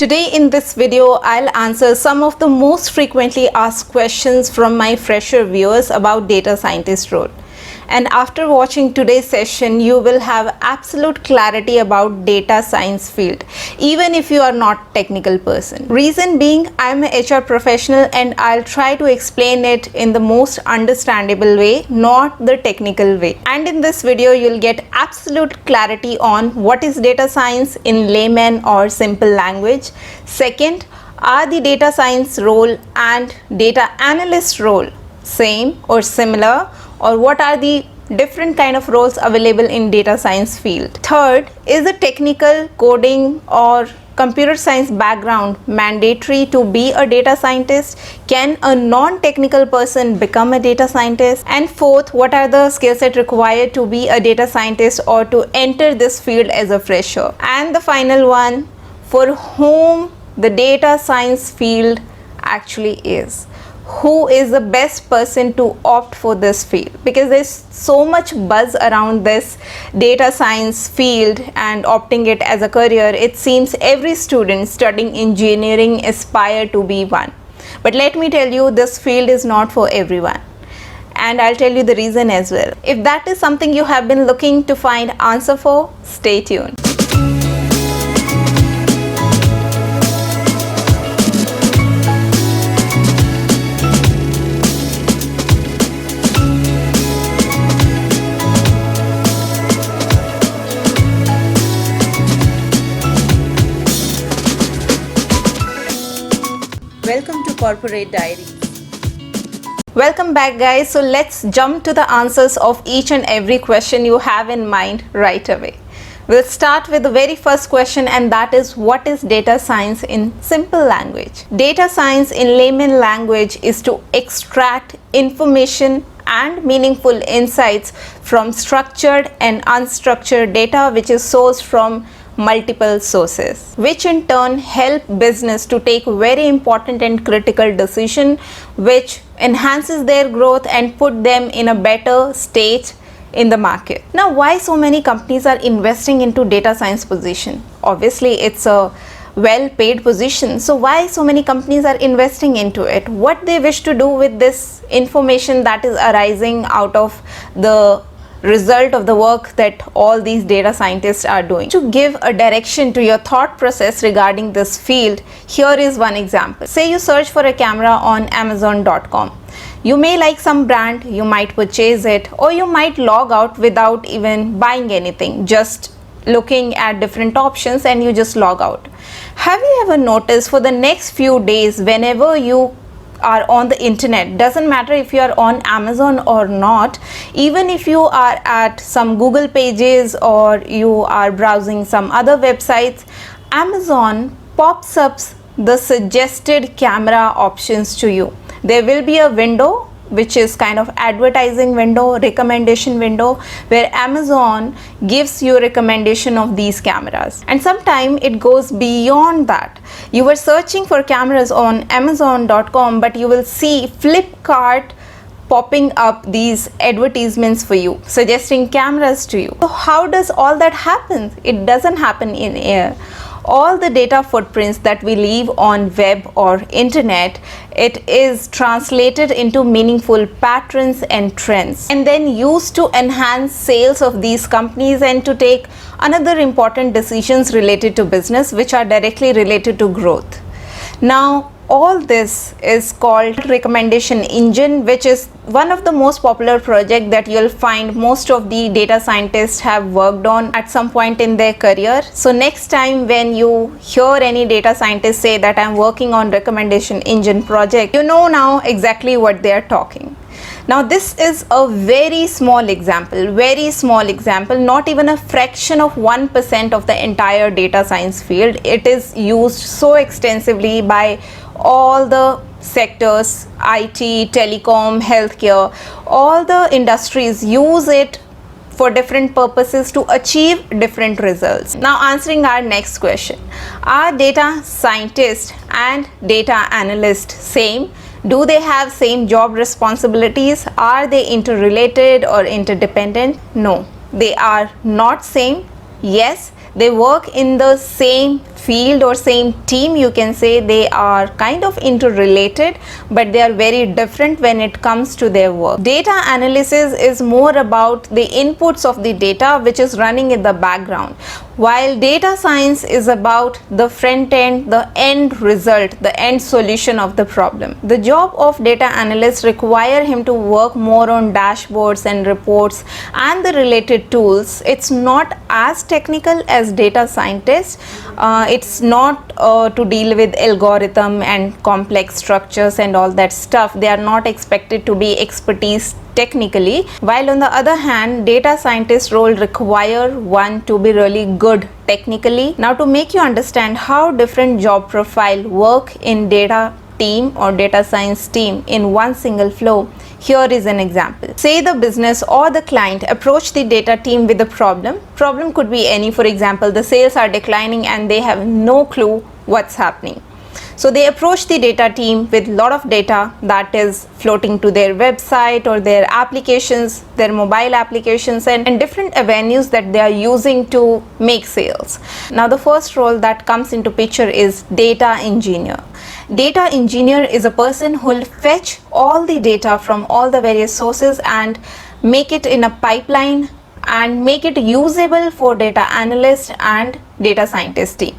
Today in this video, I'll answer some of the most frequently asked questions from my fresher viewers about data scientist role. And after watching today's session, you will have absolute clarity about data science field, even if you are not technical person. Reason being, I'm an HR professional and I'll try to explain it in the most understandable way, not the technical way. And in this video, you'll get absolute clarity on what is data science in layman or simple language. Second, are the data science role and data analyst role same or similar, or what are the different kind of roles available in data science field? Third, is a technical coding or computer science background mandatory to be a data scientist? Can a non-technical person become a data scientist? And fourth, what are the skill set required to be a data scientist or to enter this field as a fresher? And the final one, for whom the data science field actually is. Who is the best person to opt for this field? Because there's so much buzz around this data science field and opting it as a career. It seems every student studying engineering aspire to be one. But let me tell you, this field is not for everyone. And I'll tell you the reason as well. If that is something you have been looking to find answer for, stay tuned. Welcome to Corporate Diaries. Welcome back, guys. So let's jump to the answers of each and every question you have in mind right away. We'll start with the very first question, and that is, what is data science in simple language? Data science in layman language is to extract information and meaningful insights from structured and unstructured data which is sourced from multiple sources, which in turn help business to take very important and critical decision which enhances their growth and put them in a better state in the market. Now, why so many companies are investing into data science position? Obviously, it's a well-paid position. So why so many companies are investing into it? What they wish to do with this information that is arising out of the result of the work that all these data scientists are doing. To give a direction to your thought process regarding this field, here is one example. Say you search for a camera on Amazon.com. You may like some brand, you might purchase it, or you might log out without even buying anything, just looking at different options and you just log out. Have you ever noticed for the next few days, whenever you are on the internet, doesn't matter if you are on Amazon or not, even if you are at some Google pages or you are browsing some other websites, Amazon pops up the suggested camera options to you. There will be a window which is kind of advertising window, recommendation window, where Amazon gives you a recommendation of these cameras. And sometimes it goes beyond that. You were searching for cameras on Amazon.com, but you will see Flipkart popping up these advertisements for you, suggesting cameras to you. So how does all that happen? It doesn't happen in air. All the data footprints that we leave on web or internet, it is translated into meaningful patterns and trends, and then used to enhance sales of these companies and to take another important decisions related to business which are directly related to growth. Now, all this is called recommendation engine, which is one of the most popular project that you'll find most of the data scientists have worked on at some point in their career. So next time when you hear any data scientist say that I'm working on recommendation engine project, you know now exactly what they are talking. Now, this is a very small example, not even a fraction of 1% of the entire data science field. It is used so extensively by all the sectors, IT, telecom, healthcare, all the industries use it for different purposes to achieve different results. Now, answering our next question, are data scientists and data analysts same? Do they have same job responsibilities? Are they interrelated or interdependent? No, they are not same. Yes, They work in the same field or same team, you can say. They are kind of interrelated, but they are very different when it comes to their work. Data analysis is more about the inputs of the data which is running in the background, while data science is about the front end, the end result, the end solution of the problem. The job of data analyst require him to work more on dashboards and reports and the related tools. It's not as technical as data scientist. It's not to deal with algorithm and complex structures and all that stuff. They are not expected to be expertise technically, while on the other hand, data scientist role require one to be really good technically. Now, to make you understand how different job profile work in data team or data science team in one single flow, here is an example. Say the business or the client approach the data team with a problem. Problem could be any. For example, the sales are declining and they have no clue what's happening. So they approach the data team with a lot of data that is floating to their website or their applications, their mobile applications, and different avenues that they are using to make sales. Now, the first role that comes into picture is data engineer. Data engineer is a person who will fetch all the data from all the various sources and make it in a pipeline and make it usable for data analyst and data scientist team.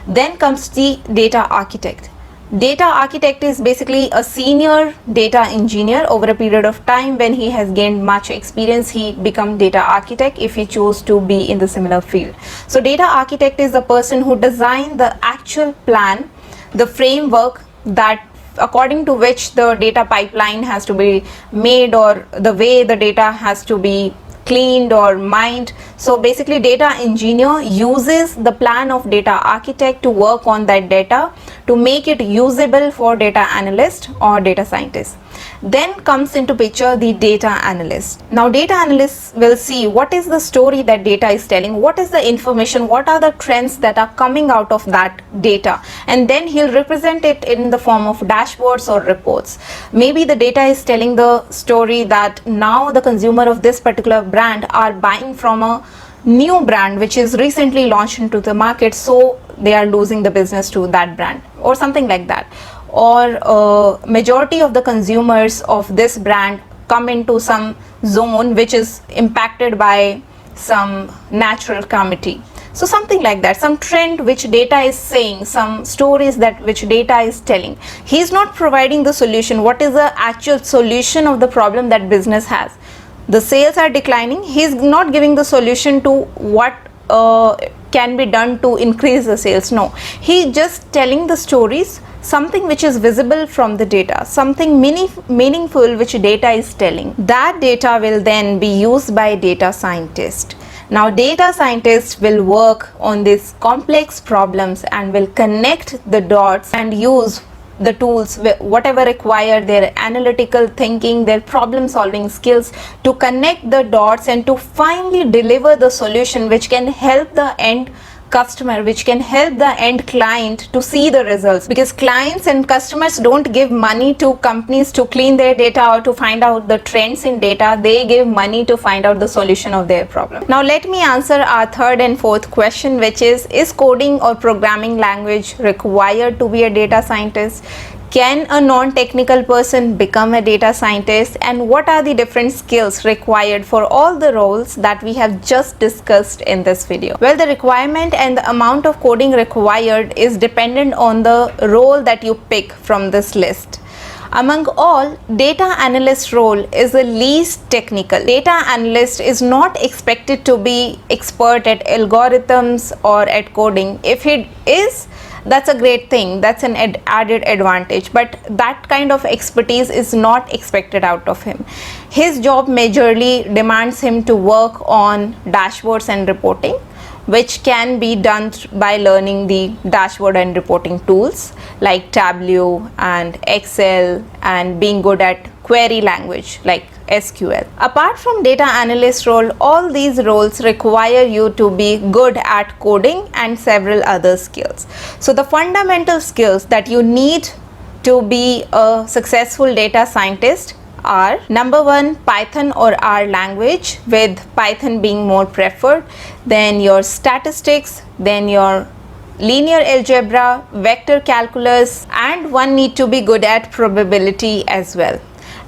Then comes the data architect. Data architect is basically a senior data engineer. Over a period of time, when he has gained much experience, he become data architect if he chose to be in the similar field. So data architect is the person who design the actual plan, the framework that according to which the data pipeline has to be made or the way the data has to be cleaned or mined. So basically, data engineer uses the plan of data architect to work on that data to make it usable for data analyst or data scientist. Then comes into picture the data analyst. Now, data analysts will see what is the story that data is telling, what is the information, what are the trends that are coming out of that data, and then he'll represent it in the form of dashboards or reports. Maybe the data is telling the story that now the consumer of this particular brand are buying from a new brand which is recently launched into the market, so they are losing the business to that brand or something like that. Or majority of the consumers of this brand come into some zone which is impacted by some natural calamity. So something like that, some trend which data is saying, some stories that which data is telling. He is not providing the solution. What is the actual solution of the problem that business has? The sales are declining. He is not giving the solution to what can be done to increase the sales. No, he just telling the stories, something which is visible from the data, something meaningful which data is telling. That data will then be used by data scientists. Now, data scientists will work on these complex problems and will connect the dots and use the tools, whatever require their analytical thinking, their problem solving skills to connect the dots and to finally deliver the solution which can help the end customer, which can help the end client to see the results, because clients and customers don't give money to companies to clean their data or to find out the trends in data. They give money to find out the solution of their problem. Now let me answer our third and fourth question, which is coding or programming language required to be a data scientist? Can a non-technical person become a data scientist, and what are the different skills required for all the roles that we have just discussed in this video? Well, the requirement and the amount of coding required is dependent on the role that you pick from this list. Among all, data analyst role is the least technical. Data analyst is not expected to be expert at algorithms or at coding. If he is, that's a great thing, that's an added advantage, but that kind of expertise is not expected out of him. His job majorly demands him to work on dashboards and reporting, which can be done by learning the dashboard and reporting tools like Tableau and Excel, and being good at query language like SQL. Apart from data analyst role, all these roles require you to be good at coding and several other skills. So the fundamental skills that you need to be a successful data scientist are: number one, Python or R language, with Python being more preferred, then your statistics, then your linear algebra, vector calculus, and one need to be good at probability as well.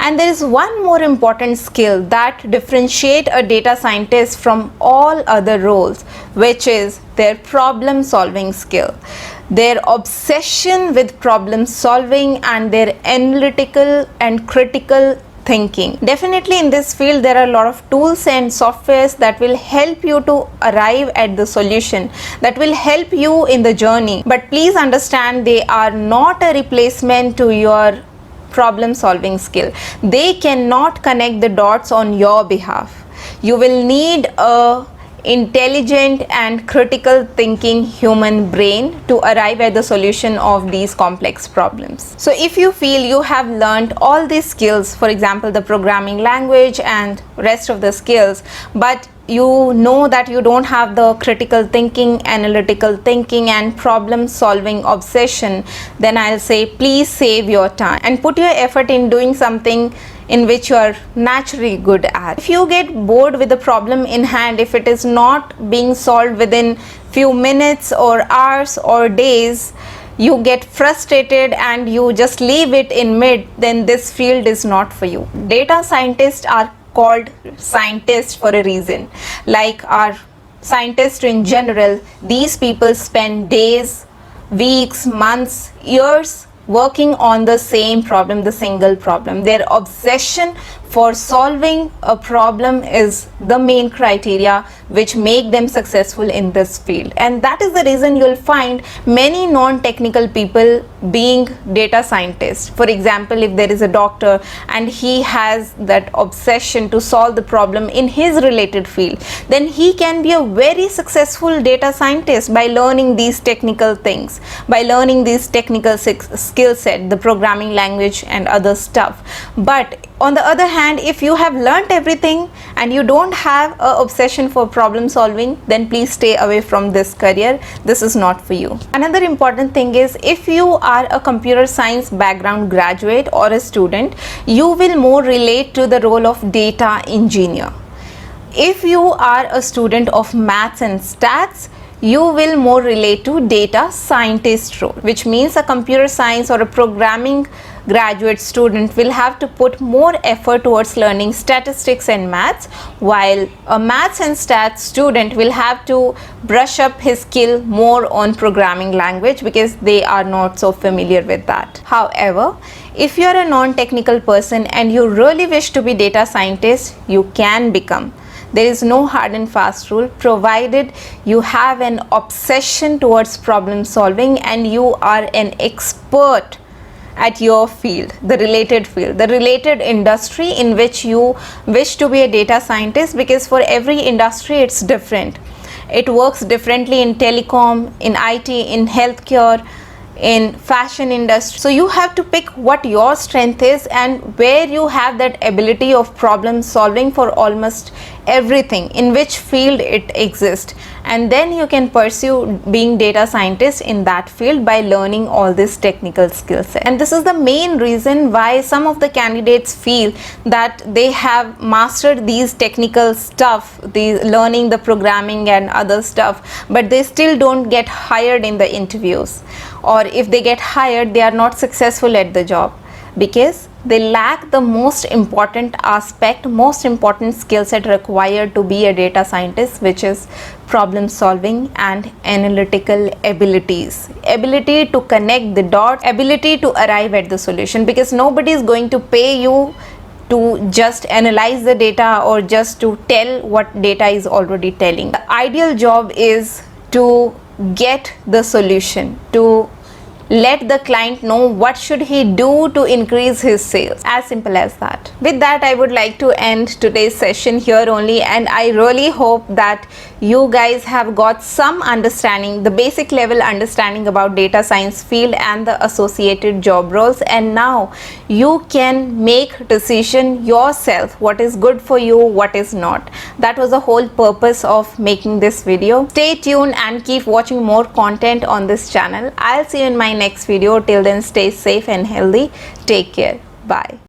And there is one more important skill that differentiate a data scientist from all other roles, which is their problem solving skill, their obsession with problem solving, and their analytical and critical thinking. Definitely in this field there are a lot of tools and softwares that will help you to arrive at the solution, that will help you in the journey, but please understand they are not a replacement to your problem solving skill. They cannot connect the dots on your behalf. You will need a intelligent and critical thinking human brain to arrive at the solution of these complex problems. So if you feel you have learned all these skills, for example the programming language and rest of the skills, but you know that you don't have the critical thinking, analytical thinking, and problem solving obsession, then I'll say please save your time and put your effort in doing something in which you are naturally good at. If you get bored with the problem in hand, if it is not being solved within few minutes or hours or days, you get frustrated and you just leave it in mid, then this field is not for you. Data scientists are called scientists for a reason. Like our scientists in general, these people spend days, weeks, months, years working on the same problem, the single problem. Their obsession for solving a problem is the main criteria which make them successful in this field, and that is the reason you'll find many non-technical people being data scientists. For example, if there is a doctor and he has that obsession to solve the problem in his related field, then he can be a very successful data scientist by learning these technical things, by learning these technical skill set, the programming language and other stuff. But on the other hand, if you have learnt everything and you don't have a obsession for problem solving, then please stay away from this career. This is not for you. Another important thing is, if you are a computer science background graduate or a student, you will more relate to the role of data engineer. If you are a student of maths and stats, you will more relate to data scientist role, which means a computer science or a programming graduate student will have to put more effort towards learning statistics and maths, while a maths and stats student will have to brush up his skill more on programming language because they are not so familiar with that. However, if you are a non-technical person and you really wish to be data scientist, you can become. There is no hard and fast rule, provided you have an obsession towards problem solving and you are an expert at your field, the related industry in which you wish to be a data scientist, because for every industry it's different. It works differently in telecom, in IT, in healthcare, in fashion industry. So you have to pick what your strength is and where you have that ability of problem solving for almost everything, in which field it exists, and then you can pursue being data scientist in that field by learning all this technical skill set. And this is the main reason why some of the candidates feel that they have mastered these technical stuff, learning the programming and other stuff, but they still don't get hired in the interviews, or if they get hired, they are not successful at the job because they lack the most important aspect, most important skill set required to be a data scientist, which is problem solving and analytical abilities, ability to connect the dots, ability to arrive at the solution, because nobody is going to pay you to just analyze the data or just to tell what data is already telling. The ideal job is to get the solution, to let the client know what should he do to increase his sales. As simple as that. With that, I would like to end today's session here only, and I really hope that you guys have got some understanding, the basic level understanding about data science field and the associated job roles, and now you can make decision yourself what is good for you, what is not. That was the whole purpose of making this video. Stay tuned and keep watching more content on this channel. I'll see you in my next video. Till then, stay safe and healthy. Take care. Bye.